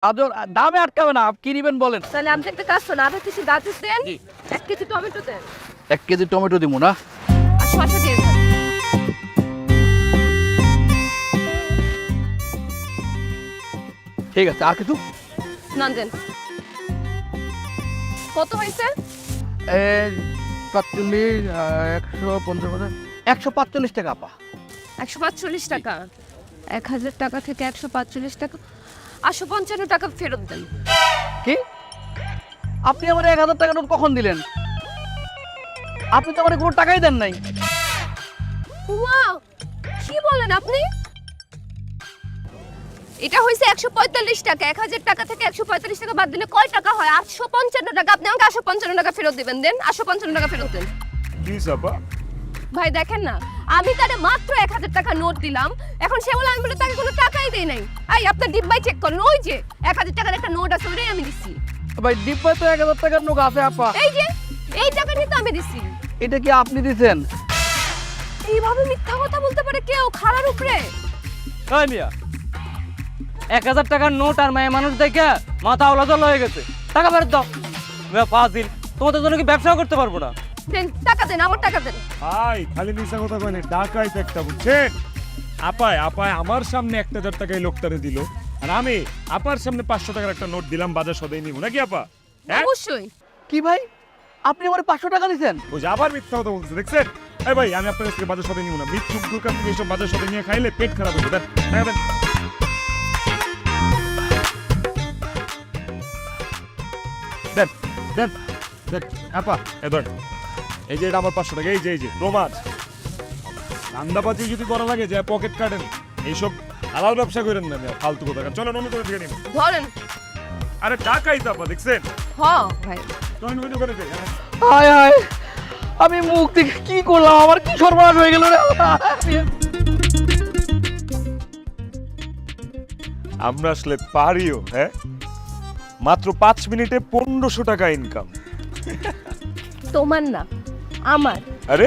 আদর দামে আটকাবে না, কি নিবেন বলেন। তাহলে আপনি একটা কাজ করুন, আধা কেজি গাজর দেন, 1 কেজি টমেটো দেন, 1 কেজি টমেটো দিব না। আর শসা দিয়ে দেন। ঠিক আছে, আর কিছু? না দেন। কত হয়েছে? 45 150 145 টাকা আপা। 145 টাকা। 1000 টাকা থেকে 145 টাকা, 855 টাকা ফেরত দেন। কি? আপনি আমার 1000 টাকা নোট কখন দিলেন? আপনি তো আমার কোনো টাকাই দেন নাই। ওয়াও, কি বলেন আপনি? এটা হইছে 145 টাকা। 1000 টাকা থেকে 145 টাকা বাদ দিলে কয় টাকা হয়? 855 টাকা। আপনি আমাকে 855 টাকা ফেরত দিবেন। দেন 855 টাকা ফেরত দেন। প্লিজ আপা। ভাই দেখেন না, আমি তারে মাত্র 1000 টাকা নোট দিলাম, এখন সে বলে আমি বলে তাকে কোনো টাকাই দেই নাই। এই আপনার ডিব্বাই চেক করেন, ওই যে 1000 টাকার একটা নোট আছে, ওটাই আমি দিছি। ভাই ডিব্বায় তো 1000 টাকার নোট আছে আপা। এই যে এই টাকা নিয়ে তো আমি দিছি। এটা কি আপনি দিছেন? এইভাবে মিথ্যা কথা বলতে পারে কেউ খাড়ার উপরে? ওই মিয়া, 1000 টাকার নোট আর মায়া মানুষ দেখে মাথা ওলাজল হয়ে গেছে। টাকা ফেরত দাও। মিয়া ফাজিল, তোমাদের জন্য কি ব্যবসা করতে পারবো না? দেন টাকা দেন, আমার টাকা দেন। ভাই খালি মিশা কথা কয় না, ডাকাইত একটা, বুঝছেন? আপায় আপায় আমার সামনে 1000 টাকায় লোকটারে দিল, আর আমি আপার সামনে 500 টাকার একটা নোট দিলাম, বাজার সদাই নিব নাকি আপা? হ্যাঁ? অবশ্যই। কি ভাই, আপনি আমার 500 টাকা দিছেন? ওই যে আবার মিথ্যা কথা বলতেছে, দেখছেন? এই ভাই আমি আপনার কাছ থেকে বাজার সদাই নিব না, মিথ্যুক দোকান থেকে এসব বাজার সদাই নিয়ে খাইলে পেট খারাপ হবে। দেন টাকা দেন। দেন দেন দেন আপা, এ ধর, এই যে এটা আমার 500 টাকা, এই যে প্রমাণ। ধান্দাবাজি যদি করা লাগে যে পকেট কাটেন, এইসব হালাল ব্যবসা করেন না মিয়া, ফালতু কথা। চলো অন্য করে থেকে নিন। ধরেন। আরে টাকাই তো আপা, দেখছেন? হ ভাই। চলেন ওই দোকানে যাই। হায় হায়, আমি মুখ থেকে কি করলাম, আমার কি সর্বনাশ হয়ে গেল রে। আমরা আসলে পারিও, হ্যাঁ? মাত্র 5 মিনিটে 1500 টাকা ইনকাম। তোমার না, আমার। আরে